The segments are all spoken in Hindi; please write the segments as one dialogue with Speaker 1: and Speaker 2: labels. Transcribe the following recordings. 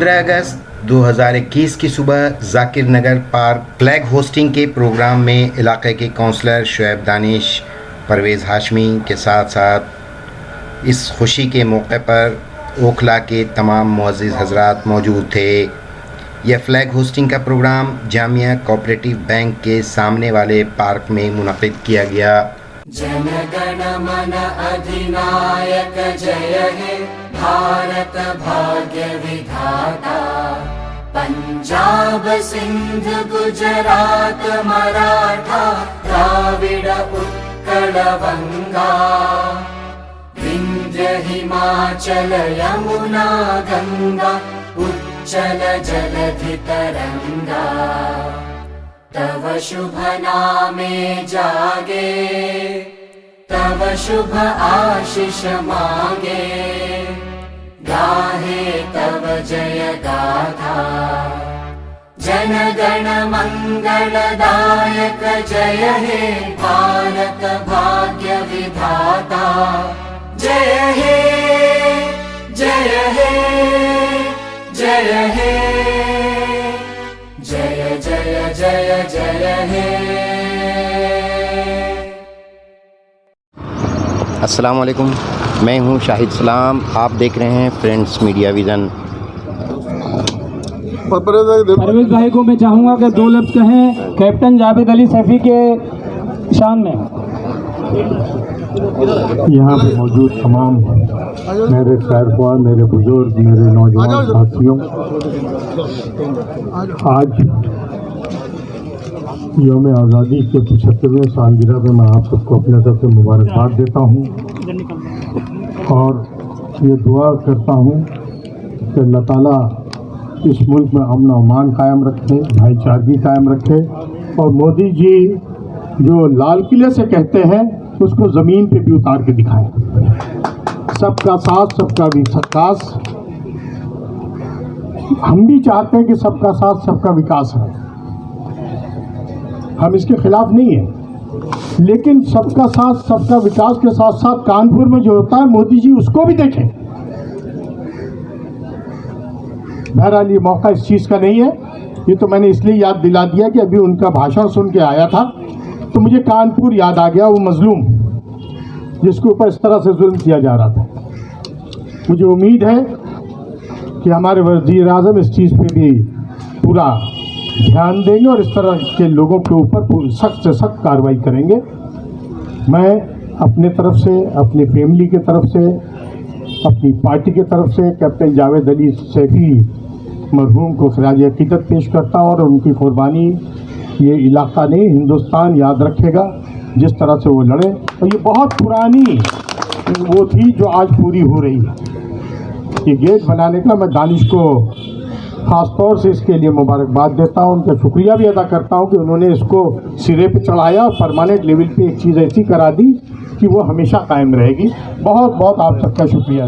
Speaker 1: 15 अगस्त 2021 की सुबह जाकिर नगर पार्क फ्लैग होस्टिंग के प्रोग्राम में इलाके के काउंसलर शुएब दानिश, परवेज़ हाशमी के साथ साथ इस खुशी के मौके पर ओखला के तमाम मुअज़्ज़िज़ हज़रात मौजूद थे। यह फ्लैग होस्टिंग का प्रोग्राम जामिया कोऑपरेटिव बैंक के सामने वाले पार्क में मुनक़िद किया गया।
Speaker 2: जन गण मन अधिनायक जय हे भारत भाग्य विधाता, पंजाब सिंध गुजरात मराठा द्राविड़ उत्कल बंगा, विंध्य हिमाचल यमुना गंगा उच्चल जलधि तरंगा, तव शुभ नामे जागे, तव शुभ आशीष मांगे, गाहे तव जय गाथा। जन गण मंगलदायक जय हे भारत भाग्य विधाता, जय हे जय हे जय हे जय जय जय जय हे।
Speaker 1: अस्सलाम वालेकुम, मैं हूं शाहिद सलाम। आप देख रहे हैं फ्रेंड्स मीडिया विज़न।
Speaker 3: परवेज़ भाई को मैं चाहूँगा कि दो लफ्ज़ कहें कैप्टन जावेद अली सैफ़ी के शान में।
Speaker 4: यहाँ पे मौजूद तमाम मेरे ख़ैरख्वाह, मेरे बुजुर्ग, मेरे नौजवान साथियों, आज यौम आज़ादी के 75वें सालगिरह में मैं आप सबको अपने तरफ से मुबारकबाद देता हूँ और ये दुआ करता हूँ कि अल्लाह ताला इस मुल्क में अमन और अमान कायम रखे, भाईचारगी कायम रखे और मोदी जी जो लाल किले से कहते हैं उसको ज़मीन पे भी उतार के दिखाएं। सबका साथ सबका विकास, हम भी चाहते हैं कि सबका साथ सबका विकास है, हम इसके खिलाफ नहीं हैं, लेकिन सबका साथ सबका विकास के साथ साथ कानपुर में जो होता है मोदी जी उसको भी देखें। बहरहाल ये मौका इस चीज़ का नहीं है, ये तो मैंने इसलिए याद दिला दिया कि अभी उनका भाषण सुन के आया था तो मुझे कानपुर याद आ गया, वो मजलूम जिसके ऊपर इस तरह से जुल्म किया जा रहा था। मुझे उम्मीद है कि हमारे वज़ीर आज़म इस चीज़ पे भी पूरा ध्यान देंगे और इस तरह के लोगों के ऊपर सख्त से सख्त कार्रवाई करेंगे। मैं अपने तरफ से, अपनी फैमिली के तरफ से, अपनी पार्टी के तरफ से कैप्टन जावेद अली सैफ़ी मरहूम को खराज अक़ीदत पेश करता हूँ और उनकी कुर्बानी ये इलाका नहीं हिंदुस्तान याद रखेगा, जिस तरह से वो लड़े। और ये बहुत पुरानी वो थी जो आज पूरी हो रही है। ये गेट बनाने का मैं दानिश को ख़ास तौर से इसके लिए मुबारकबाद देता हूँ, उनका शुक्रिया भी अदा करता हूँ कि उन्होंने इसको सिरे पे चढ़ाया और परमानेंट लेवल पे एक चीज़ ऐसी करा दी कि वो हमेशा कायम रहेगी। बहुत बहुत आप सबका शुक्रिया।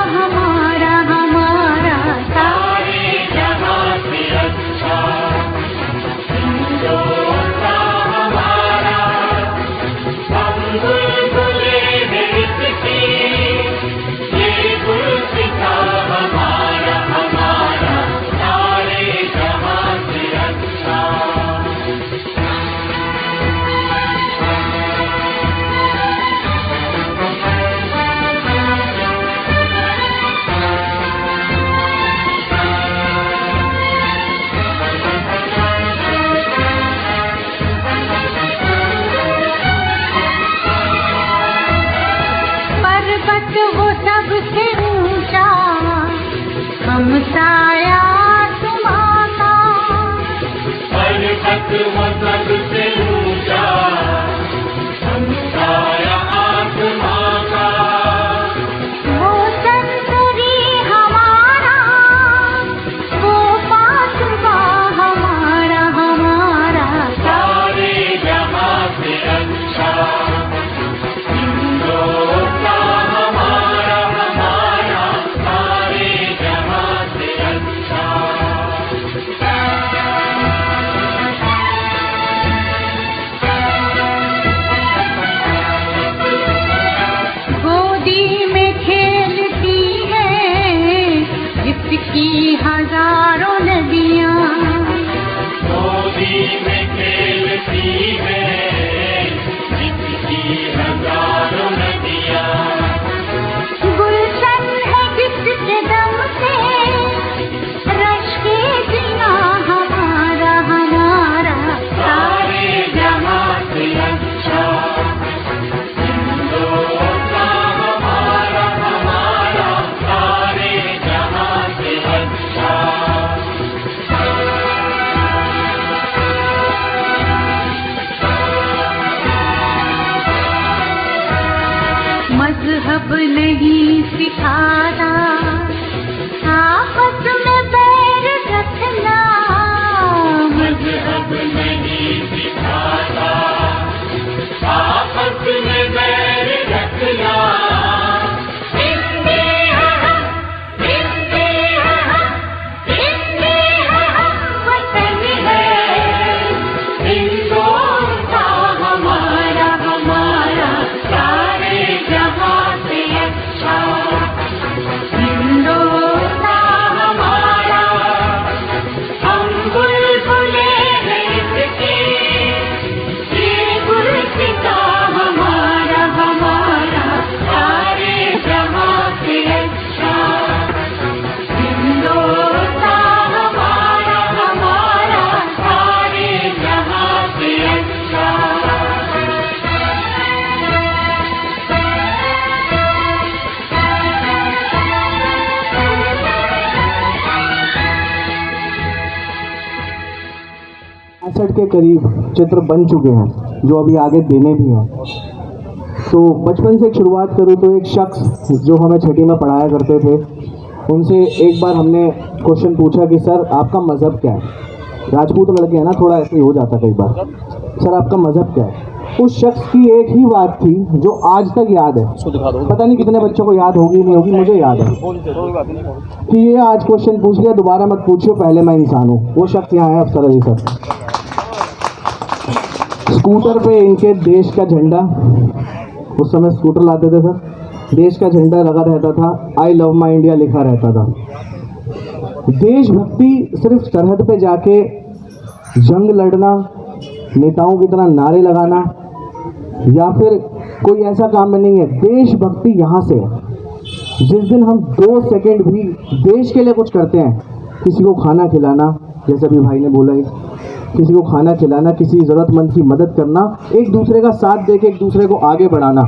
Speaker 5: हम हजारों नदियाँ
Speaker 2: गोदी में खेलती है जिसकी हजारों नदियाँ
Speaker 5: गुलशन है जिसके दम से रश के जीना हमारा हमारा
Speaker 2: सारे जहां से अच्छा हिंदुस्तान हमारा हमारा सारे जहां से अच्छा
Speaker 5: मजहब नहीं सिखाता आपस में बैर रखना
Speaker 2: मजहब नहीं सिखाता आपस में बैर रखना
Speaker 5: हिंदी है हम, हिंदी है हम, हिंदी है हम, वतन है
Speaker 2: हिंदुस्तान हमारा हमारा सारे जहां से अच्छा हिंदुस्तान हमारा हम बुलबुले हैं इसके ये गुलसिता हमारा हमारा सारे जहां से अच्छा हिंदुस्तान हमारा हमारा सारे जहां से अच्छा
Speaker 3: पैंसठ के करीब चित्र बन चुके हैं जो अभी आगे देने भी हैं। तो बचपन से शुरुआत करूँ तो एक शख्स जो हमें छठी में पढ़ाया करते थे, उनसे एक बार हमने क्वेश्चन पूछा कि सर आपका मज़हब क्या है। राजपूत लड़के हैं ना, थोड़ा ऐसे ही हो जाता कई बार, सर आपका मज़हब क्या है। उस शख्स की एक ही बात थी जो आज तक याद है, पता नहीं कितने बच्चों को याद होगी नहीं होगी, मुझे याद है कि ये आज क्वेश्चन पूछ लिया, दोबारा मत पूछियो, पहले मैं इंसान हूँ। वो शख्स यहाँ है अफसर अली सर। स्कूटर पे इनके देश का झंडा, उस समय स्कूटर लाते थे सर, देश का झंडा लगा रहता था, आई लव माई इंडिया लिखा रहता था। देशभक्ति सिर्फ सरहद पे जाके जंग लड़ना, नेताओं की तरह नारे लगाना या फिर कोई ऐसा काम में नहीं है। देशभक्ति यहाँ से है। जिस दिन हम 2 सेकंड भी देश के लिए कुछ करते हैं, किसी को खाना खिलाना, जैसे अभी भाई ने बोला है, किसी को खाना खिलाना, किसी ज़रूरतमंद की मदद करना, एक दूसरे का साथ देके एक दूसरे को आगे बढ़ाना,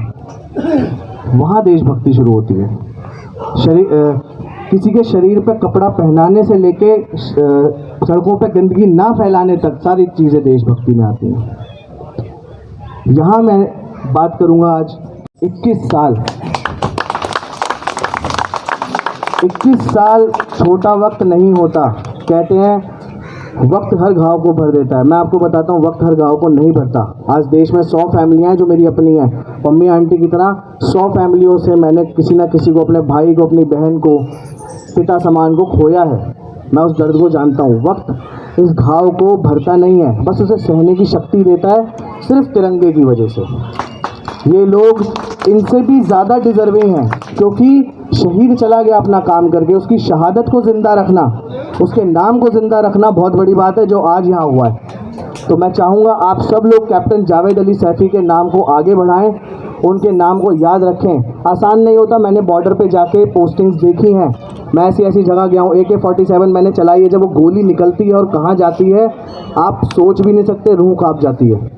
Speaker 3: वहाँ देशभक्ति शुरू होती है। किसी के शरीर पे कपड़ा पहनाने से लेके सड़कों पे गंदगी ना फैलाने तक सारी चीज़ें देशभक्ति में आती हैं। यहाँ मैं बात करूँगा आज 21 साल छोटा वक्त नहीं होता। कहते हैं वक्त हर घाव को भर देता है। मैं आपको बताता हूँ, वक्त हर घाव को नहीं भरता। आज देश में 100 फैमिलियाँ हैं जो मेरी अपनी हैं। मम्मी आंटी की तरह 100 फैमिलियों से मैंने किसी ना किसी को, अपने भाई को, अपनी बहन को, पिता समान को खोया है। मैं उस दर्द को जानता हूँ। वक्त इस घाव को भरता नहीं है, बस उसे सहने की शक्ति देता है, सिर्फ तिरंगे की वजह से। ये लोग इनसे भी ज़्यादा डिजर्विंग हैं, क्योंकि शहीद चला गया अपना काम करके, उसकी शहादत को ज़िंदा रखना, उसके नाम को ज़िंदा रखना बहुत बड़ी बात है जो आज यहाँ हुआ है। तो मैं चाहूँगा आप सब लोग कैप्टन जावेद अली सैफ़ी के नाम को आगे बढ़ाएं, उनके नाम को याद रखें। आसान नहीं होता, मैंने बॉर्डर पे जाके पोस्टिंग्स देखी हैं, मैं ऐसी ऐसी जगह गया हूँ। AK-47 मैंने चलाई है, जब वो गोली निकलती है और कहाँ जाती है आप सोच भी नहीं सकते, रूह काँप जाती है।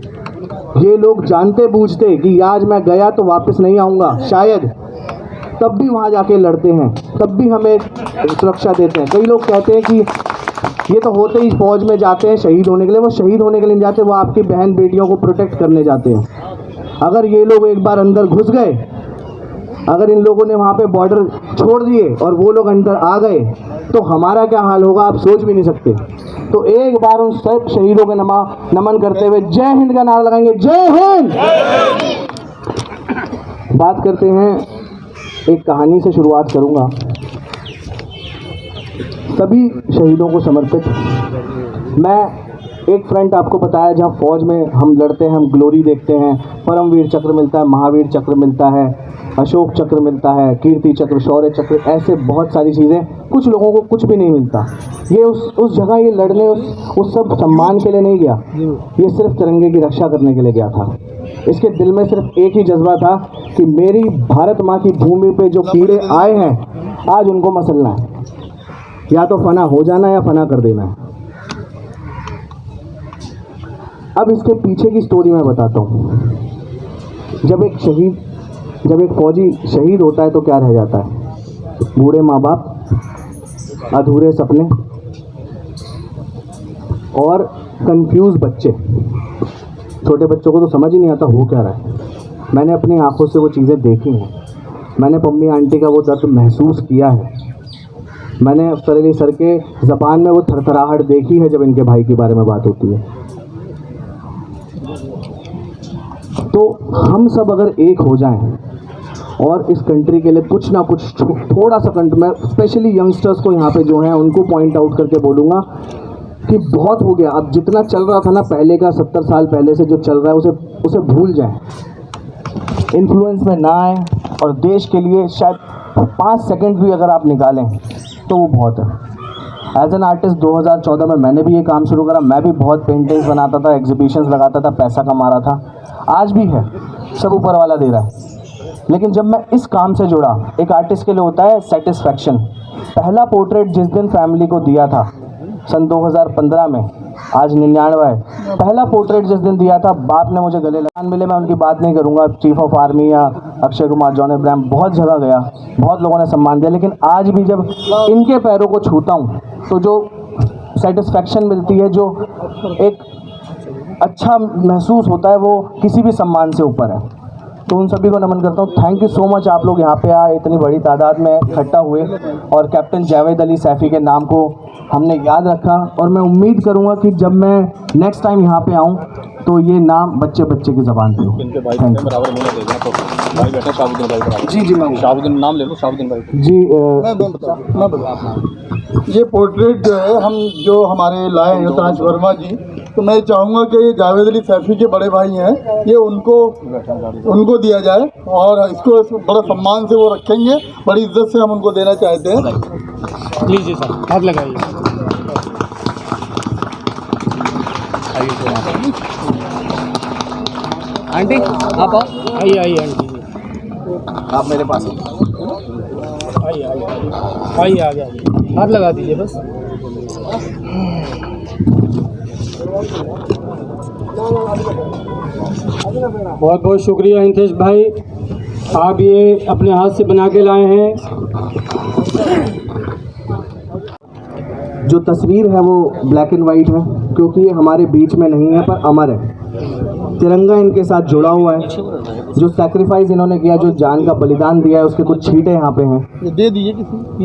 Speaker 3: ये लोग जानते बूझते कि आज मैं गया तो वापस नहीं आऊँगा शायद, तब भी वहाँ जाके लड़ते हैं, तब भी हमें सुरक्षा देते हैं। कई लोग कहते हैं कि ये तो होते ही फौज में जाते हैं शहीद होने के लिए, वो शहीद होने के लिए नहीं जाते, वो आपकी बहन बेटियों को प्रोटेक्ट करने जाते हैं। अगर ये लोग एक बार अंदर घुस गए, अगर इन लोगों ने वहाँ पे बॉर्डर छोड़ दिए और वो लोग अंदर आ गए, तो हमारा क्या हाल होगा आप सोच भी नहीं सकते। तो एक बार उन सब शहीदों के नमन करते हुए जय हिंद का नारा लगाएंगे, जय हिंद। बात करते हैं, एक कहानी से शुरुआत करूंगा, सभी शहीदों को समर्पित। मैं एक फ्रंट आपको बताया जहाँ फौज में हम लड़ते हैं, हम ग्लोरी देखते हैं, परमवीर चक्र मिलता है, महावीर चक्र मिलता है, अशोक चक्र मिलता है, कीर्ति चक्र, शौर्य चक्र, ऐसे बहुत सारी चीज़ें। कुछ लोगों को कुछ भी नहीं मिलता। ये उस जगह ये लड़ने उस सब सम्मान के लिए नहीं गया, ये सिर्फ तिरंगे की रक्षा करने के लिए गया था। इसके दिल में सिर्फ एक ही जज्बा था कि मेरी भारत माँ की भूमि पे जो कीड़े आए हैं आज उनको मसलना है, या तो फना हो जाना है या फना कर देना है। अब इसके पीछे की स्टोरी मैं बताता हूँ। जब एक फौजी शहीद होता है तो क्या रह जाता है? बूढ़े माँ बाप, अधूरे सपने और कंफ्यूज बच्चे। छोटे बच्चों को तो समझ ही नहीं आता हो क्या रहा है। मैंने अपनी आंखों से वो चीज़ें देखी हैं। मैंने पम्मी आंटी का वो दर्द महसूस किया है। मैंने अफ्सर अली सर के ज़बान में वो थरथराहट देखी है जब इनके भाई के बारे में बात होती है। तो हम सब अगर एक हो जाएं और इस कंट्री के लिए कुछ ना कुछ थोड़ा सा मैं स्पेशली यंगस्टर्स को यहाँ पे जो हैं उनको पॉइंट आउट करके बोलूँगा कि बहुत हो गया। अब जितना चल रहा था ना पहले का, 70 साल पहले से जो चल रहा है उसे भूल जाएं, इन्फ्लुएंस में ना आए और देश के लिए शायद 5 सेकंड भी अगर आप निकालें तो वो बहुत है। एज एन आर्टिस्ट 2014 में मैंने भी ये काम शुरू करा। मैं भी बहुत पेंटिंग्स बनाता था, एग्जीबिशंस लगाता था, पैसा कमा रहा था। आज भी है, सब ऊपर वाला दे रहा है। लेकिन जब मैं इस काम से जुड़ा, एक आर्टिस्ट के लिए होता है सेटिस्फैक्शन। पहला पोर्ट्रेट जिस दिन फैमिली को दिया था सन 2015 में, आज 99 है, पहला पोर्ट्रेट जिस दिन दिया था बाप ने मुझे गले लगान मिले। मैं उनकी बात नहीं करूंगा, चीफ ऑफ आर्मी या अक्षय कुमार, जॉन अब्राहम, बहुत जगह गया, बहुत लोगों ने सम्मान दिया। लेकिन आज भी जब इनके पैरों को छूता हूँ तो जो सेटिस्फैक्शन मिलती है, जो एक अच्छा महसूस होता है, वो किसी भी सम्मान से ऊपर है। तो उन सभी को नमन करता हूँ। थैंक यू सो मच, आप लोग यहाँ पे आए, इतनी बड़ी तादाद में इकट्ठा हुए और कैप्टन जावेद अली सैफ़ी के नाम को हमने याद रखा। और मैं उम्मीद करूँगा कि जब मैं नेक्स्ट टाइम यहाँ पे आऊँ तो ये नाम बच्चे बच्चे की ज़बान पे हो। Thank you. जी मैं
Speaker 6: शाहबुद्दीन नाम ले लो, शाहबुद्दीन भाई
Speaker 3: जी
Speaker 4: मैं बता ये पोर्ट्रेट जो है हम जो हमारे लाए हैं ताज वर्मा जी, तो मैं चाहूँगा कि ये जावेद अली सैफ़ी के बड़े भाई हैं, ये उनको दिया जाए और इसको बड़े सम्मान से वो रखेंगे, बड़ी इज्जत से हम उनको देना चाहते हैं।
Speaker 6: लीजिए सर, हाथ लगाइए। आंटी आप आओ, आइए आंटी जी,
Speaker 3: आप मेरे पास
Speaker 6: आइए आगे हाथ लगा दीजिए बस। बहुत बहुत शुक्रिया हितेश भाई, आप ये अपने हाथ से बना के लाए हैं।
Speaker 3: जो तस्वीर है वो ब्लैक एंड वाइट है क्योंकि ये हमारे बीच में नहीं है पर अमर है। तिरंगा इनके साथ जुड़ा हुआ है। जो सैक्रिफाइस इन्होंने किया, जो जान का बलिदान दिया है, उसके कुछ छींटे यहाँ पे हैं।
Speaker 4: ये दे दिए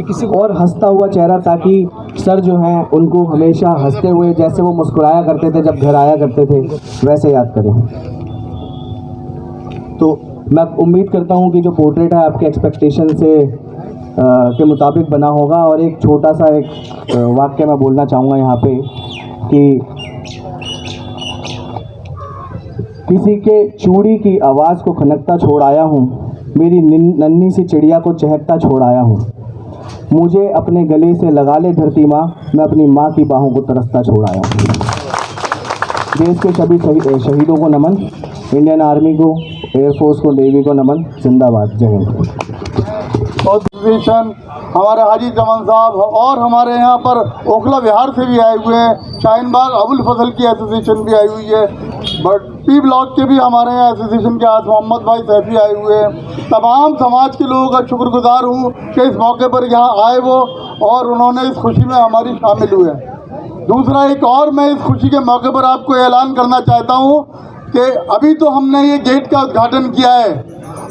Speaker 4: किसी
Speaker 3: और हंसता हुआ चेहरा, ताकि सर जो हैं उनको हमेशा हंसते हुए, जैसे वो मुस्कुराया करते थे जब घर आया करते थे, वैसे याद करें। तो मैं उम्मीद करता हूँ कि जो पोर्ट्रेट है आपके एक्सपेक्टेशन से के मुताबिक बना होगा। और एक छोटा सा एक वाक्य मैं बोलना चाहूँगा यहाँ पे कि किसी के चूड़ी की आवाज़ को खनकता छोड़ आया हूँ, मेरी नन्ही सी चिड़िया को चहकता छोड़ आया हूँ। मुझे अपने गले से लगा ले धरती माँ, मैं अपनी माँ की बाहों को तरसता छोड़ आया हूँ। देश के सभी शहीदों को नमन, इंडियन आर्मी को, एयरफोर्स को, नेवी को नमन। जिंदाबाद, जय हिंद।
Speaker 4: और हमारे हाजी जमान साहब और हमारे यहाँ पर ओखला बिहार से भी आए हुए हैं, शाहीन बाग अबुल फजल की एसोसिएशन भी आई हुई है, बट पी ब्लॉक के भी हमारे यहाँ एसोसिएशन के आज मोहम्मद भाई सैफी आए हुए हैं। तमाम समाज के लोगों का शुक्रगुजार हूँ कि इस मौके पर यहाँ आए वो और उन्होंने इस खुशी में हमारी शामिल हुए। दूसरा, एक और मैं इस खुशी के मौके पर आपको ऐलान करना चाहता हूँ कि अभी तो हमने ये गेट का उद्घाटन किया है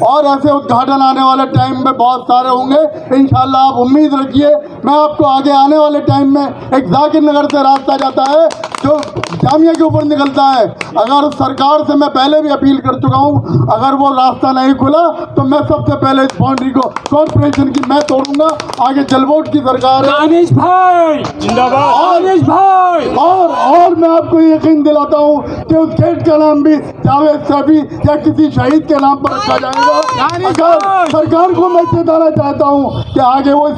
Speaker 4: और ऐसे उद्घाटन आने वाले टाइम में बहुत सारे होंगे इंशाल्लाह, आप उम्मीद रखिए। मैं आपको आगे आने वाले टाइम में एक जाकिर नगर से रास्ता जाता है, जो जामिया के ऊपर निकलता है। अगर सरकार से मैं पहले भी अपील कर चुका हूँ, अगर वो रास्ता नहीं खुला तो मैं सबसे पहले इस बाउंड्री को कॉर्पोरेशन की मैं तोड़ूंगा। आगे जलवोट की सरकार है।
Speaker 6: दानिश भाई जिंदाबाद, दानिश भाई।
Speaker 4: और मैं आपको यकीन दिलाता हूँ कि उस गेट का नाम भी जावेद सैफी या किसी शहीद के नाम पर रखा जाएगा। अगर सरकार को मैं चेताना चाहता हूँ कि आगे वो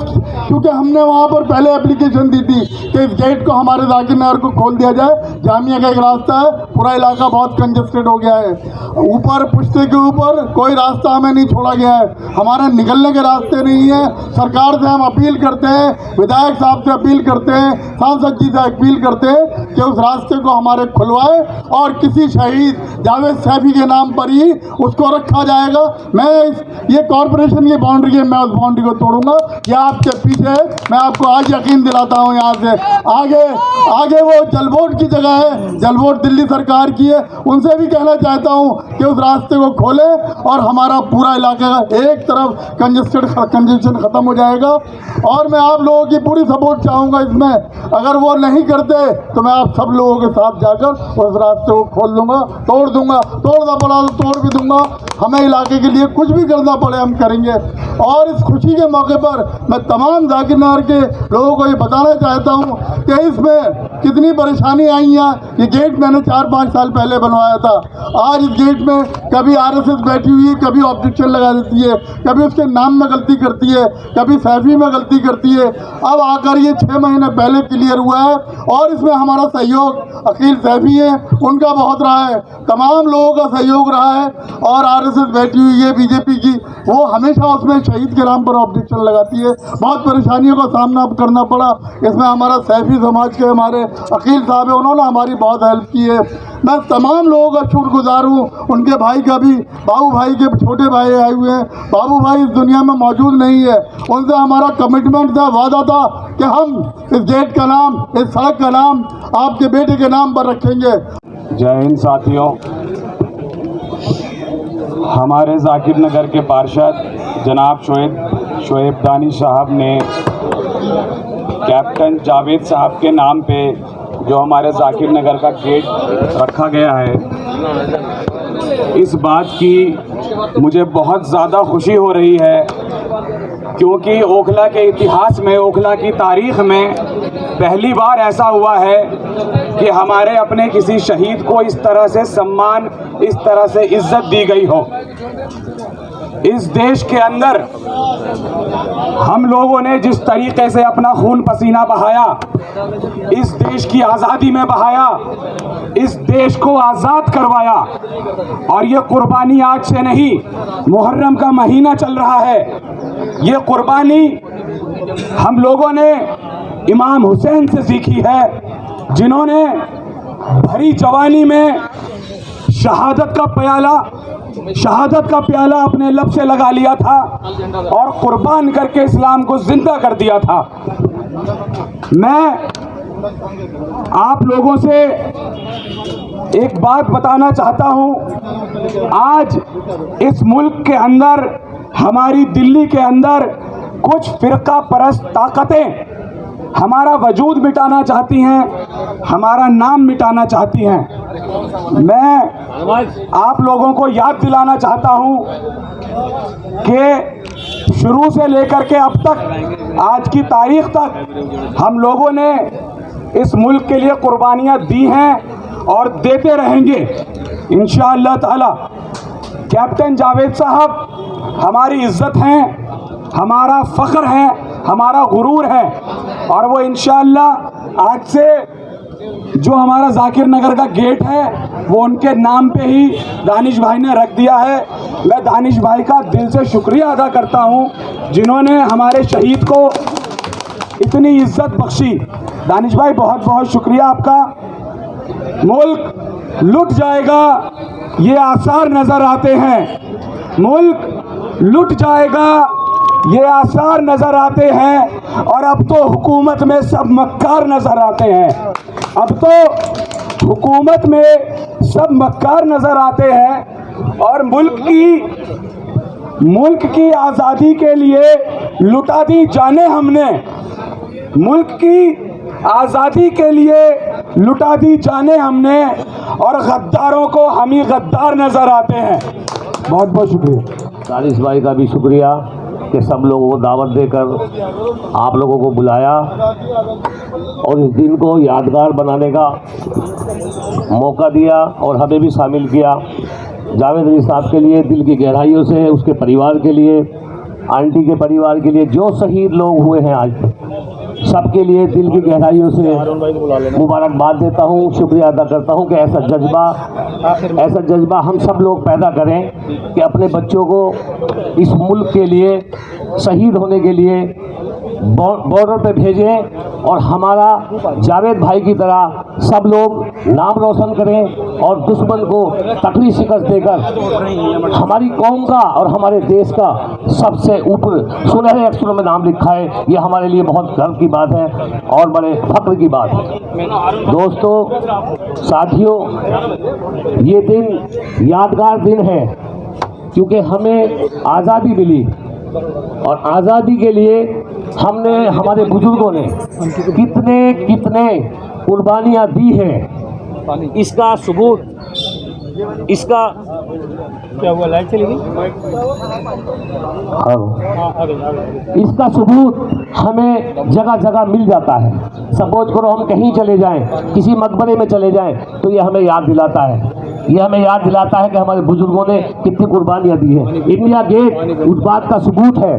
Speaker 4: क्योंकि हमने वहाँ पर पहले एप्लीकेशन दी थी कि इस गेट को हमारे जाकिर नगर को खोल दिया जाए। जामिया का एक रास्ता है, पूरा इलाका बहुत कंजेस्टेड हो गया है। ऊपर पुश्ते के ऊपर कोई रास्ता हमें नहीं छोड़ा गया है, हमारे निकलने के रास्ते नहीं है। सरकार से हम अपील करते हैं, विधायक साहब से अपील करते हैं, सांसद जी से अपील करते हैं कि उस रास्ते को हमारे खुलवाए और किसी शहीद जावेद सैफी के नाम पर ही उसको रखा जाएगा। मैं ये कॉर्पोरेशन की बाउंड्री है, मैं उस बाउंड्री को तोड़ूंगा। ये आपके पीछे है, मैं आपको आज यकीन दिलाता हूँ। यहाँ से आगे वो जलवोट की जगह है, जलवोट दिल्ली सरकार की है। उनसे भी कहना चाहता हूँ कि उस रास्ते को खोले और हमारा पूरा इलाका एक तरफ कंजेशन ख़त्म हो जाएगा। और मैं आप लोगों की पूरी सपोर्ट चाहूँगा इसमें। अगर वो नहीं करते तो मैं आप सब लोगों के साथ जाकर उस रास्ते को खोल दूँगा, तोड़ दूँगा। तोड़ना पड़ा तो तोड़ भी दूँगा। हमें इलाके के लिए कुछ भी करना पड़े हम करेंगे। और इस खुशी के मौके पर मैं तमाम जाकिर नगर के लोगों को ये बताना चाहता हूँ कि इसमें कितनी परेशानी आई है। ये गेट मैंने 4-5 साल पहले बनवाया था। आज इस गेट में कभी आरएसएस बैठी हुई है, कभी ऑब्जेक्शन लगा देती है, कभी उसके नाम में गलती करती है, कभी सैफी में गलती करती है। अब आकर ये 6 महीने पहले क्लियर हुआ है और इसमें हमारा सहयोग अकील सैफी है, उनका बहुत रहा है, तमाम लोगों का सहयोग रहा है। और आरएसएस बैठी हुई है बीजेपी की, वो हमेशा उसमें शहीद के नाम पर ऑब्जेक्शन लगाती है। बहुत परेशानियों का सामना करना पड़ा। इसमें हमारा सैफी समाज के हमारे अकील साहब है, उन्होंने हमारी बहुत हेल्प की है। मैं तमाम लोगों का शुक्रगुजार हूँ। उनके भाई का भी, बाबू भाई के छोटे भाई आए हुए हैं। बाबू भाई इस दुनिया में मौजूद नहीं है। उनसे हमारा कमिटमेंट था, वादा था कि हम इस गेट का नाम, इस सड़क का नाम आपके बेटे के नाम पर रखेंगे।
Speaker 7: जय हिंद साथियों। हमारे जाकिर नगर के पार्षद जनाब शोएब दानिश साहब ने कैप्टन जावेद साहब के नाम पे जो हमारे जाकिर नगर का गेट रखा गया है, इस बात की मुझे बहुत ज़्यादा खुशी हो रही है क्योंकि ओखला के इतिहास में, ओखला की तारीख़ में पहली बार ऐसा हुआ है कि हमारे अपने किसी शहीद को इस तरह से सम्मान, इस तरह से इज्जत दी गई हो। इस देश के अंदर हम लोगों ने जिस तरीके से अपना खून पसीना बहाया, इस देश की आज़ादी में बहाया, इस देश को आज़ाद करवाया, और ये कुर्बानी आज से नहीं, मुहर्रम का महीना चल रहा है। ये कुर्बानी हम लोगों ने इमाम हुसैन से सीखी है, जिन्होंने भरी जवानी में शहादत का प्याला अपने लब से लगा लिया था और कुर्बान करके इस्लाम को जिंदा कर दिया था। मैं आप लोगों से एक बात बताना चाहता हूं। आज इस मुल्क के अंदर, हमारी दिल्ली के अंदर कुछ फिरका परस्त ताकतें हमारा वजूद मिटाना चाहती हैं, हमारा नाम मिटाना चाहती हैं। मैं आप लोगों को याद दिलाना चाहता हूं कि शुरू से लेकर के अब तक, आज की तारीख तक, हम लोगों ने इस मुल्क के लिए कुर्बानियां दी हैं और देते रहेंगे इंशाअल्लाह ताला। कैप्टन जावेद साहब हमारी इज्जत हैं, हमारा फ़ख्र है, हमारा गुरूर है, और वो इंशाअल्लाह आज से जो हमारा जाकिर नगर का गेट है वो उनके नाम पे ही दानिश भाई ने रख दिया है। मैं दानिश भाई का दिल से शुक्रिया अदा करता हूँ जिन्होंने हमारे शहीद को इतनी इज्जत बख्शी। दानिश भाई बहुत बहुत शुक्रिया आपका। मुल्क लुट जाएगा ये आसार नज़र आते हैं, मुल्क लुट जाएगा ये आसार नज़र आते हैं, और अब तो हुकूमत में सब मक्कार नज़र आते हैं। अब तो हुकूमत में सब मक्कार नज़र आते हैं और मुल्क की आज़ादी के लिए लुटा दी जाने हमने, मुल्क की आज़ादी के लिए लुटा दी जाने हमने और गद्दारों को हम ही गद्दार नजर आते हैं। बहुत बहुत शुक्रिया।
Speaker 8: दानिश भाई का भी शुक्रिया कि सब लोगों को दावत देकर आप लोगों को बुलाया और इस दिन को यादगार बनाने का मौका दिया और हमें भी शामिल किया। जावेद अली साहब के लिए दिल की गहराइयों से, उसके परिवार के लिए, आंटी के परिवार के लिए, जो शहीद लोग हुए हैं आज, सबके लिए दिल की गहराइयों से मुबारकबाद देता हूँ, शुक्रिया अदा करता हूँ कि ऐसा जज्बा हम सब लोग पैदा करें कि अपने बच्चों को इस मुल्क के लिए शहीद होने के लिए बॉर्डर पे भेजें और हमारा जावेद भाई की तरह सब लोग नाम रोशन करें और दुश्मन को तकड़ी शिकस्त देकर हमारी कौम का और हमारे देश का सबसे ऊपर सुनहरे अक्षरों में नाम लिखा है। ये हमारे लिए बहुत गर्व की बात है और बड़े फख्र की बात है। दोस्तों, साथियों, ये दिन यादगार दिन है क्योंकि हमें आज़ादी मिली और आज़ादी के लिए हमने, हमारे बुजुर्गों ने कितने कुर्बानियाँ दी हैं। इसका सबूत, इसका क्या हुआ, लाइट चली गई, इसका सबूत हमें जगह जगह मिल जाता है। सपोज करो हम कहीं चले जाएं, किसी मकबरे में चले जाएं, तो ये हमें याद दिलाता है, ये हमें याद दिलाता है कि हमारे बुजुर्गों ने कितनी कुर्बानियाँ दी हैं। इंडिया गेट उस बात का सबूत है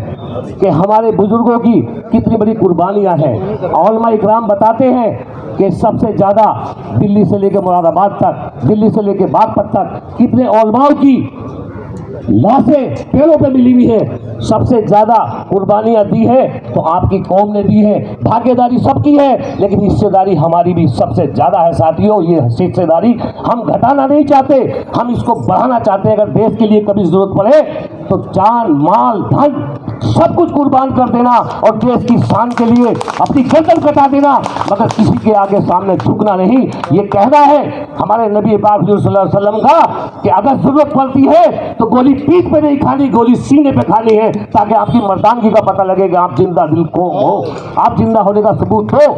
Speaker 8: कि हमारे बुजुर्गों की कितनी बड़ी कुर्बानियाँ हैं। औलमा इकराम बताते हैं कि सबसे ज़्यादा दिल्ली से लेकर मुरादाबाद तक, दिल्ली से लेकर बागपत तक कितने औलमाओं की लाशें पेड़ों पे मिली हुई है। सबसे ज़्यादा कुर्बानियाँ दी है तो आपकी कौम ने दी है। भागीदारी सबकी है लेकिन हिस्सेदारी हमारी भी सबसे ज़्यादा है। साथियों, ये हिस्सेदारी हम घटाना नहीं चाहते, हम इसको बढ़ाना चाहते हैं। अगर देश के लिए कभी ज़रूरत पड़े तो जान, माल, धन सब कुछ कुर्बान कर देना और देश की शान के लिए अपनी गर्दन कटा देना, मगर किसी के आगे सामने झुकना नहीं। ये कहना है हमारे नबी पाक सल्लल्लाहु अलैहि वसल्लम का कि अगर जरूरत पड़ती है तो गोली पीठ पे नहीं खानी, गोली सीने पे खानी है, ताकि आपकी मर्दानगी का पता लगे कि आप जिंदा दिल को हो, आप जिंदा होने का सबूत हो,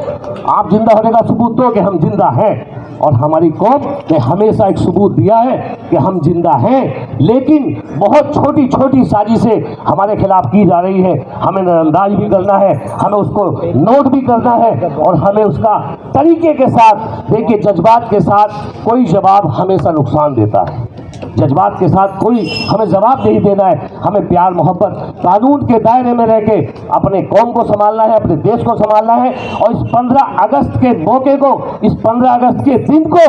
Speaker 8: आप जिंदा होने का सबूत दो कि हम जिंदा हैं। और हमारी कौम ने हमेशा एक सबूत दिया है कि हम जिंदा हैं, लेकिन बहुत छोटी छोटी साजिशें हमारे खिलाफ की जा रही है। हमें नजरअंदाज भी करना है, हमें उसको नोट भी करना है और हमें उसका तरीके के साथ, देखिए जज्बात के साथ कोई जवाब हमेशा नुकसान देता है। जज्बात के साथ कोई हमें जवाब नहीं देना है। हमें प्यार, मोहब्बत, कानून के दायरे में रह के अपने कौम को संभालना है, अपने देश को संभालना है। और इस 15 अगस्त के मौके को, इस 15 अगस्त के दिन को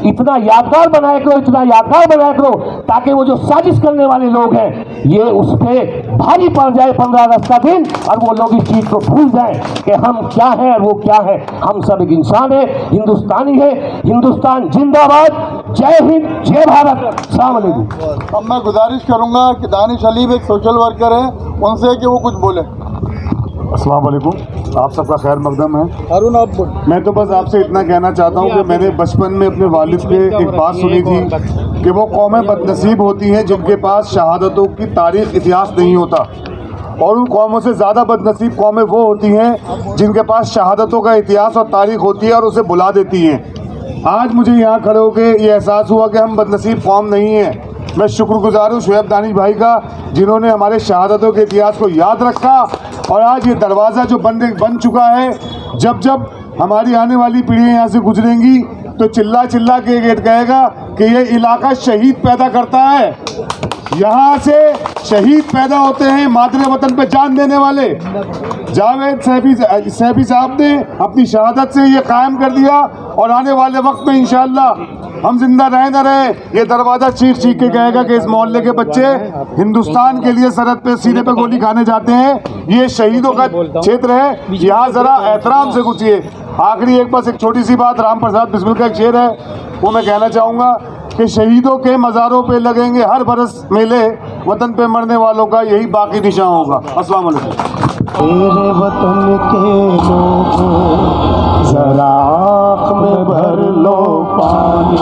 Speaker 8: इतना यादगार बनाया करो, इतना यादगार बनाया करो ताकि वो जो साजिश करने वाले लोग हैं ये उस पर भारी पड़ जाए 15 अगस्त का दिन और वो लोग इस चीज़ को भूल जाए कि हम क्या हैं और वो क्या है। हम सब एक इंसान है, हिंदुस्तानी है। हिंदुस्तान जिंदाबाद, जय हिंद, जय भारत। अस्सलाम वालेकुम।
Speaker 9: अब मैं गुजारिश करूंगा कि दानिश अलीम एक सोशल वर्कर है, उनसे कि वो कुछ बोले।
Speaker 10: अस्सलाम वालेकुम, आप सबका खैर मकदम है।
Speaker 9: अरुण, आप बोल।
Speaker 10: मैं तो बस आपसे इतना कहना चाहता हूँ कि मैंने बचपन में अपने वालिद से एक बात सुनी थी कि वो कौमें बदनसीब होती हैं जिनके पास शहादतों की तारीख, इतिहास नहीं होता, और उन कौमों से ज़्यादा बदनसीब कौमें वो होती हैं जिनके पास शहादतों का इतिहास और तारीख होती है और उसे बुला देती हैं। आज मुझे यहाँ खड़े होकर ये एहसास हुआ कि हम बदनसीब कौम नहीं हैं। मैं शुक्रगुजार हूँ शुएब दानिश भाई का, जिन्होंने हमारे शहादतों के इतिहास को याद रखा और आज ये दरवाज़ा जो बन चुका है, जब जब हमारी आने वाली पीढ़ियाँ यहाँ से गुजरेंगी तो चिल्ला चिल्ला के गेट कहेगा कि ये इलाका शहीद पैदा करता है। यहाँ से शहीद पैदा होते हैं, मादरे वतन पे जान देने वाले। जावेद सैफी साहब ने अपनी शहादत से ये कायम कर दिया और आने वाले वक्त में इंशाअल्लाह हम जिंदा रहे न रहे, ये दरवाज़ा चीख चीख के कहेगा कि इस मोहल्ले के बच्चे हिंदुस्तान के लिए सरहद पे सीने पे गोली खाने जाते हैं। ये शहीदों का क्षेत्र है, यहाँ ज़रा एहतराम से घुसिए। आखिरी एक बस एक छोटी सी बात, राम प्रसाद बिस्मिल का एक शेर है, वो मैं कहना चाहूँगा कि शहीदों के मज़ारों पे लगेंगे हर बरस मेले, वतन पे मरने वालों का यही बाकी निशान होगा। अस्सलाम वालेकुम।
Speaker 3: तेरे वतन के लोगों जरा आँख में भर लो पानी,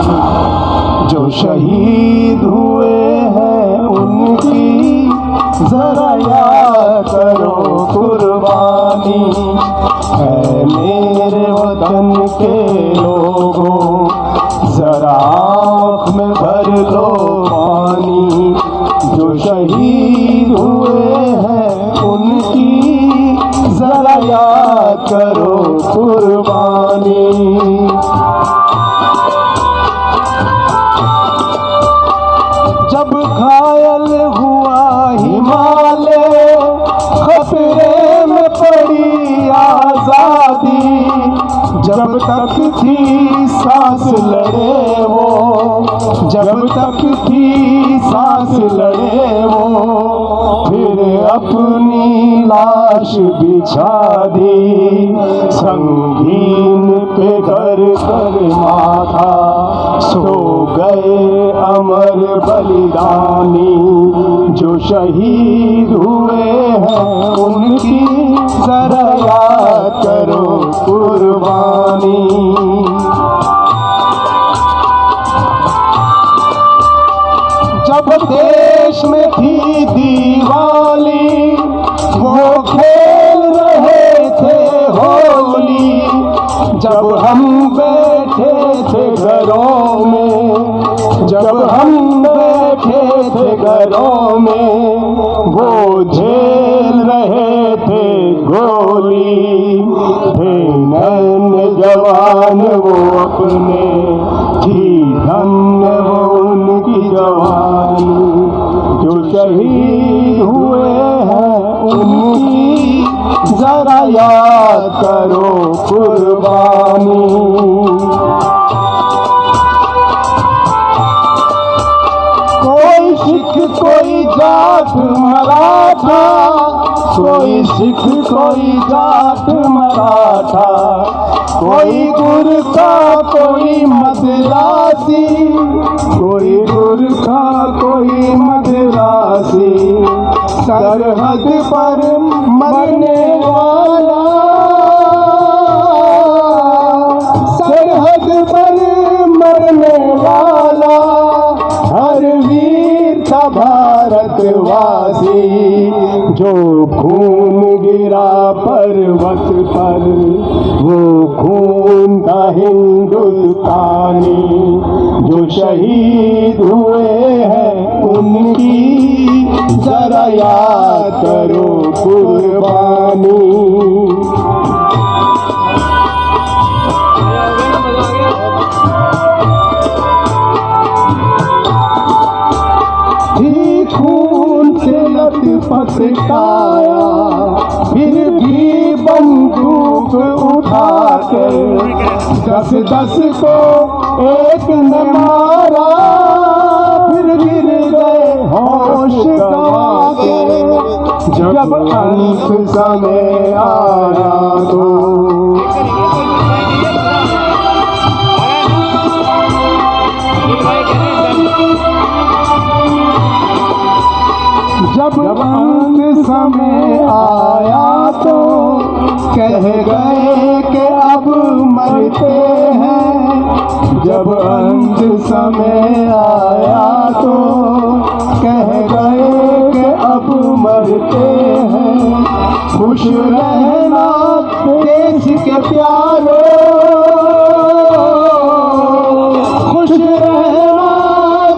Speaker 3: जो शहीद हुए हैं उनकी जरा याद करो कुर्बानी है मेरे वतन वतन के लोगों, जरा आँख में भर लो पानी, जो शहीद हुए हैं उनकी जरा याद करो कुर्बानी। जब घायल हुआ हिमालय, खतरे में पड़ी आजादी, जब तक थी सांस लड़े वो, जब तक थी सांस लड़े वो, फिर अपनी लाश बिछा दी, संगीन पे कर कर माथा, सो गए अमर बलिदानी, जो शहीद हुए हैं उनकी जरा याद करो कुर्बानी। जब देश में थी दिवाली, वो खेल रहे थे होली, जब हम बैठे थे घरों में, जब हम बैठे थे घरों में, वो झेल रहे थे गोली, थे नैन जवान वो अपने, थी धन्य वो उनकी जवानी, जो शहीद हुए हैं उनकी जरा याद करो कुर्बानी। कोई सिख कोई जाट मराठा, कोई सिख कोई जाट मराठा, कोई गुरखा कोई मद्रासी, कोई गुरखा कोई मद्रासी, सरहद पर मरने वाला, सरहद पर मरने वाला, हर वीर था भारतवासी, जो खून गिरा पर्वत पर, वो खून था हिंदुस्तानी, जो शहीद हुए हैं उनकी जरा याद करो कुर्बानी। खून से लथपथ काया, फिर भी बंदूक उठा के, 10-10 को एक ने मारा, फिर गिर गए होश गंवा के, जब अंत समय आया तो जब अंत समय आया तो कह गए कि अब मरते हैं, जब अंत समय आया तो कह गए कि अब मरते हैं, खुश रहना देश के प्यारो, खुश रहना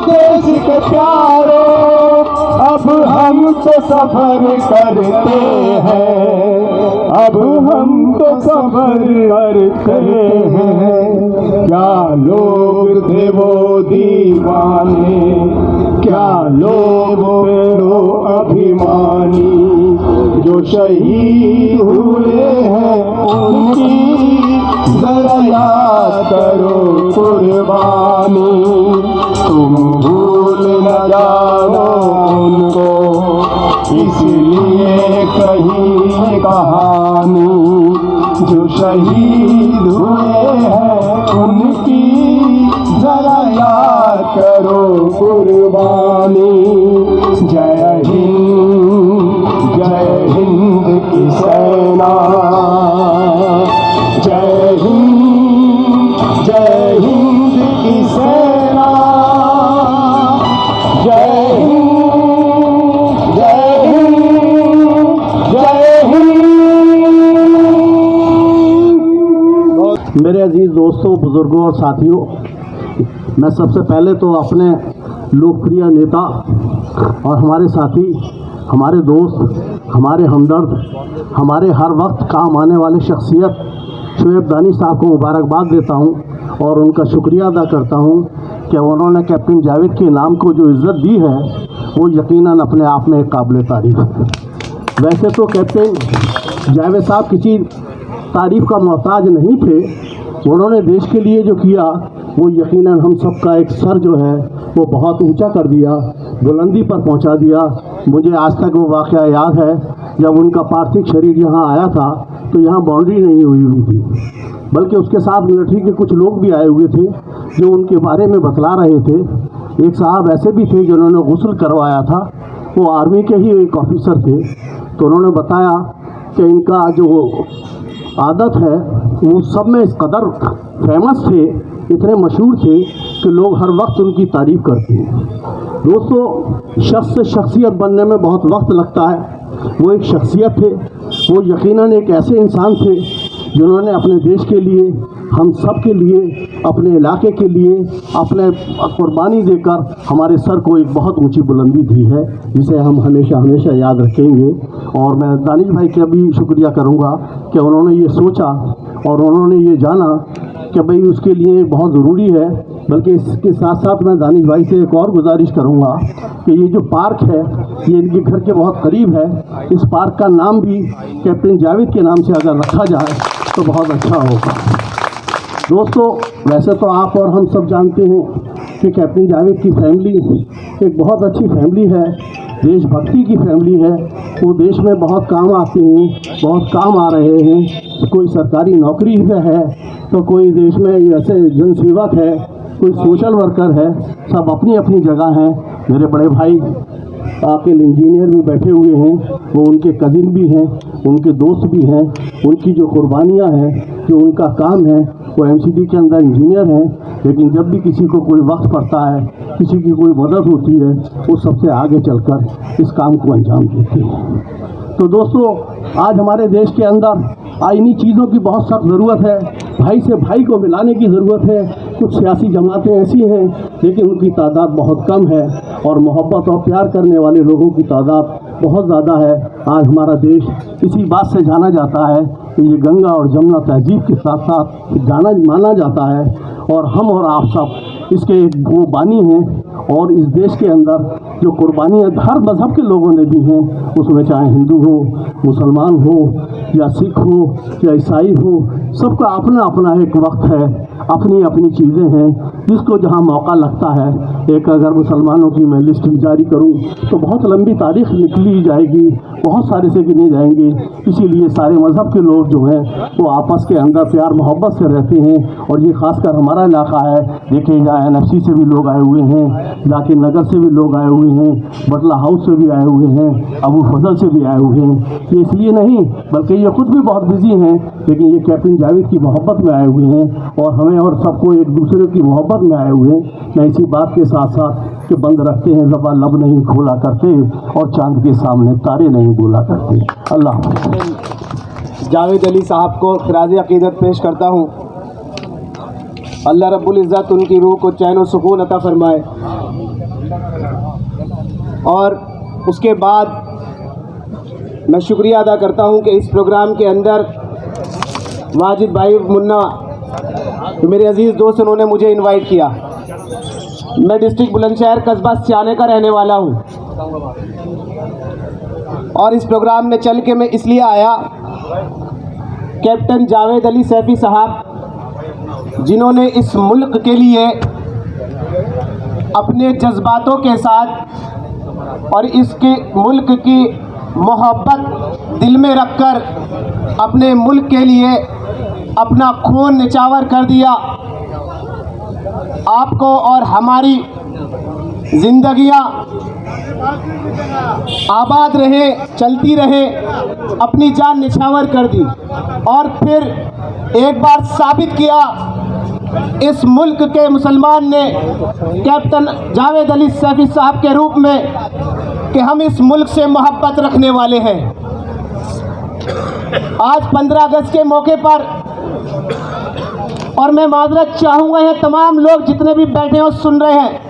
Speaker 3: देश के प्यारो, अब हम तो सफर करते हैं, अब हम तो सफर करते हैं, क्या लोग थे वो दीवाने, क्या लोग वो अभिमानी, जो शहीद हुए हैं उनकी जरा याद करो कुर्बानी। तुम भूल न जानो उनको, इसलिए कही कहानी, जो शहीद हुए हैं उनकी जरा याद करो कुर्बानी। जय हिंद की सेना, जय हिंद की सेना, जय हिंद, जय हिंद, जय हिंद। दोस्तों, बुज़ुर्गों और साथियों, मैं सबसे पहले तो अपने लोकप्रिय नेता और हमारे साथी, हमारे दोस्त, हमारे हमदर्द, हमारे हर वक्त काम आने वाले शख्सियत शुएब दानिश साहब को मुबारकबाद देता हूं और उनका शुक्रिया अदा करता हूं कि उन्होंने कैप्टन जावेद के नाम को जो इज़्ज़त दी है वो यकीनन अपने आप में एक काबिल तारीफ़ है। वैसे तो कैप्टन जावेद साहब किसी तारीफ़ का मोहताज नहीं थे, उन्होंने देश के लिए जो किया वो यकीनन हम सब का एक सर जो है वो बहुत ऊंचा कर दिया, बुलंदी पर पहुंचा दिया। मुझे आज तक वो वाक़या याद है, जब उनका पार्थिव शरीर यहाँ आया था तो यहाँ बाउंड्री नहीं हुई थी, बल्कि उसके साथ मिलिट्री के कुछ लोग भी आए हुए थे जो उनके बारे में बतला रहे थे। एक साहब ऐसे भी थे जिन्होंने गुस्ल करवाया था, वो आर्मी के ही एक ऑफिसर थे, तो उन्होंने बताया कि इनका जो आदत है वो सब में इस कदर फेमस थे, इतने मशहूर थे कि लोग हर वक्त उनकी तारीफ़ करते हैं। दोस्तों, शख्स से शख्सियत बनने में बहुत वक्त लगता है। वो एक शख्सियत थे, वो यकीनन एक ऐसे इंसान थे जिन्होंने अपने देश के लिए, हम सब के लिए, अपने इलाके के लिए अपने कुर्बानी देकर हमारे सर को एक बहुत ऊंची बुलंदी दी है, जिसे हम हमेशा हमेशा याद रखेंगे। और मैं दानिश भाई का भी शुक्रिया करूंगा कि उन्होंने ये सोचा और उन्होंने ये जाना कि भाई उसके लिए बहुत ज़रूरी है। बल्कि इसके साथ साथ मैं दानिश भाई से एक और गुजारिश करूंगा कि ये जो पार्क है ये इनके घर के बहुत करीब है, इस पार्क का नाम भी कैप्टन जावेद के नाम से अगर रखा जाए तो बहुत अच्छा होगा। दोस्तों, वैसे तो आप और हम सब जानते हैं कि कैप्टन जावेद की फैमिली एक बहुत अच्छी फैमिली है, देशभक्ति की फैमिली है। वो देश में बहुत काम आते हैं, बहुत काम आ रहे हैं। कोई सरकारी नौकरी में है तो कोई देश में ऐसे जनसेवक है, कोई सोशल वर्कर है, सब अपनी अपनी जगह हैं। मेरे बड़े भाई आकिल इंजीनियर भी बैठे हुए हैं, वो उनके कज़िन भी हैं, उनके दोस्त भी हैं। उनकी जो कुर्बानियाँ हैं, जो उनका काम है, वो एमसीडी के अंदर इंजीनियर हैं, लेकिन जब भी किसी को कोई वक्त पड़ता है, किसी की कोई मदद होती है, वो सबसे आगे चलकर इस काम को अंजाम देते हैं। तो दोस्तों, आज हमारे देश के अंदर इन्हीं चीज़ों की बहुत सख्त ज़रूरत है। भाई से भाई को मिलाने की ज़रूरत है। कुछ सियासी जमातें ऐसी हैं लेकिन उनकी तादाद बहुत कम है और मोहब्बत और प्यार करने वाले लोगों की तादाद बहुत ज़्यादा है। आज हमारा देश इसी बात से जाना जाता है कि ये गंगा और जमुना तहजीब के साथ साथ माना जाता है, और हम और आप सब इसके वो बानी हैं। और इस देश के अंदर जो कुर्बानियाँ हर मज़हब के लोगों ने दी हैं, उसमें चाहे हिंदू हो, मुसलमान हो, या सिख हो, या ईसाई हो, सबका अपना अपना एक वक्त है, अपनी अपनी चीज़ें हैं, जिसको जहाँ मौका लगता है। एक अगर मुसलमानों की मैं लिस्ट जारी करूँ तो बहुत लंबी तारीख निकली जाएगी, बहुत सारे से गिने जाएंगे। इसीलिए सारे मज़हब के लोग जो हैं वो आपस के अंदर प्यार मोहब्बत से रहते हैं। और ये ख़ासकर हमारा इलाका है, देखिए यहाँ NFC से भी लोग आए हुए हैं, जाकिर नगर से भी लोग आए हुए हैं, बटला हाउस से भी आए हुए हैं, अबू फजल से भी आए हुए हैं। ये इसलिए नहीं बल्कि ये खुद भी बहुत बिजी हैं, लेकिन ये कैप्टन जावेद की मोहब्बत में आए हुए हैं और हमें और सबको एक दूसरे की मोहब्बत में आए हुए हैं। मैं इसी बात के साथ साथ कि बंद रखते हैं ज़बान लब नहीं खोला करते और चांद के सामने तारे नहीं बोला करते। अल्लाह
Speaker 11: जावेद अली साहब को खिराज अकीदत पेश करता हूँ। अल्लाह रब्बुल इज़्ज़त उनकी रूह को चैन और सुकून अता फरमाए। और उसके बाद मैं शुक्रिया अदा करता हूँ कि इस प्रोग्राम के अंदर वाजिद भाई मुन्ना तो मेरे अजीज़ दोस्त, उन्होंने मुझे इनवाइट किया। मैं डिस्ट्रिक्ट बुलंदशहर कस्बा सियाने का रहने वाला हूँ और इस प्रोग्राम में चल के मैं इसलिए आया, कैप्टन जावेद अली सैफी साहब जिन्होंने इस मुल्क के लिए अपने जज्बातों के साथ और इसके मुल्क की मोहब्बत दिल में रखकर अपने मुल्क के लिए अपना खून निछावर कर दिया। आपको और हमारी जिंदगियां आबाद रहे, चलती रहे, अपनी जान निछावर कर दी और फिर एक बार साबित किया इस मुल्क के मुसलमान ने कैप्टन जावेद अली सैफी साहब के रूप में कि हम इस मुल्क से मोहब्बत रखने वाले हैं। आज 15 अगस्त के मौके पर और मैं माजरत चाहूँगा यहाँ तमाम लोग जितने भी बैठे और सुन रहे हैं,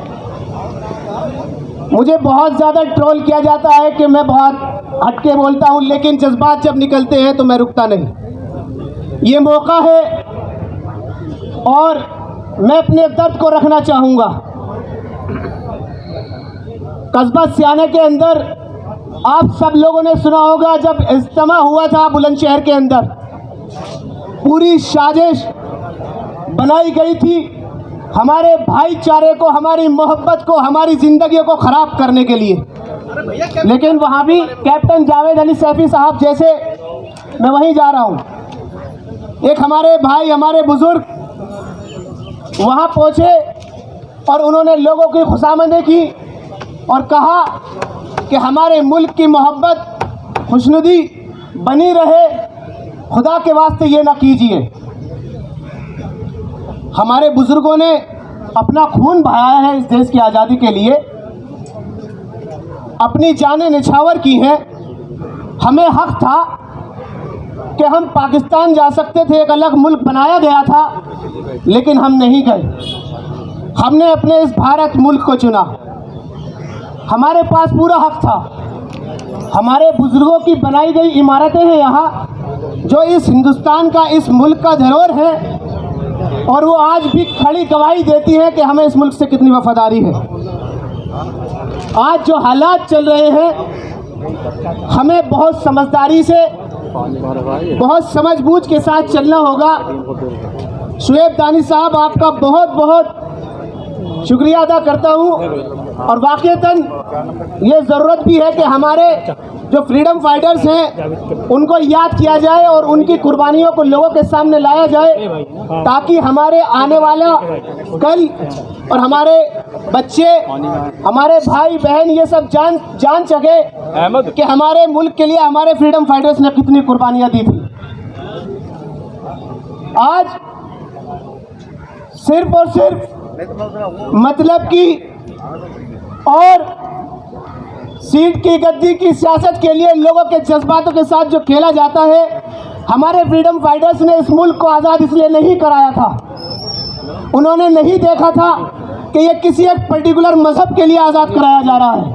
Speaker 11: मुझे बहुत ज़्यादा ट्रोल किया जाता है कि मैं बहुत हटके बोलता हूँ, लेकिन जज्बात जब निकलते हैं तो मैं रुकता नहीं। ये मौका है और मैं अपने दर्द को रखना चाहूँगा। कस्बा सियाने के अंदर आप सब लोगों ने सुना होगा, जब इज्तिमा हुआ था बुलंदशहर के अंदर, पूरी साजिश बनाई गई थी हमारे भाईचारे को, हमारी मोहब्बत को, हमारी ज़िंदगी को ख़राब करने के लिए। लेकिन वहाँ भी कैप्टन जावेद अली सैफी साहब जैसे, मैं वहीं जा रहा हूँ, एक हमारे भाई, हमारे बुज़ुर्ग वहाँ पहुँचे और उन्होंने लोगों की खुशामदी की और कहा कि हमारे मुल्क की मोहब्बत खुशनुदी बनी रहे, खुदा के वास्ते ये ना कीजिए। हमारे बुज़ुर्गों ने अपना खून बहाया है इस देश की आज़ादी के लिए, अपनी जानें निछावर की हैं। हमें हक था कि हम पाकिस्तान जा सकते थे, एक अलग मुल्क बनाया गया था, लेकिन हम नहीं गए। हमने अपने इस भारत मुल्क को चुना, हमारे पास पूरा हक था। हमारे बुज़ुर्गों की बनाई गई इमारतें हैं यहाँ, जो इस हिंदुस्तान का, इस मुल्क का धरोहर है, और वो आज भी खड़ी गवाही देती है कि हमें इस मुल्क से कितनी वफादारी है। आज जो हालात चल रहे हैं, हमें बहुत समझदारी से, बहुत समझबूझ के साथ चलना होगा। शुएब दानिश साहब, आपका बहुत बहुत शुक्रिया अदा करता हूँ, और वाक़ईतन ये ज़रूरत भी है कि हमारे जो फ्रीडम फाइटर्स हैं उनको याद किया जाए और उनकी कुर्बानियों को लोगों के सामने लाया जाए, ताकि हमारे आने वाला कल और हमारे बच्चे, हमारे भाई बहन ये सब जान सके कि हमारे मुल्क के लिए हमारे फ्रीडम फाइटर्स ने कितनी कुर्बानियाँ दी थी। आज सिर्फ और सिर्फ मतलब की और सीट की गद्दी की सियासत के लिए लोगों के जज्बातों के साथ जो खेला जाता है, हमारे फ्रीडम फाइटर्स ने इस मुल्क को आज़ाद इसलिए नहीं कराया था, उन्होंने नहीं देखा था कि ये किसी एक पर्टिकुलर मज़हब के लिए आज़ाद कराया जा रहा है।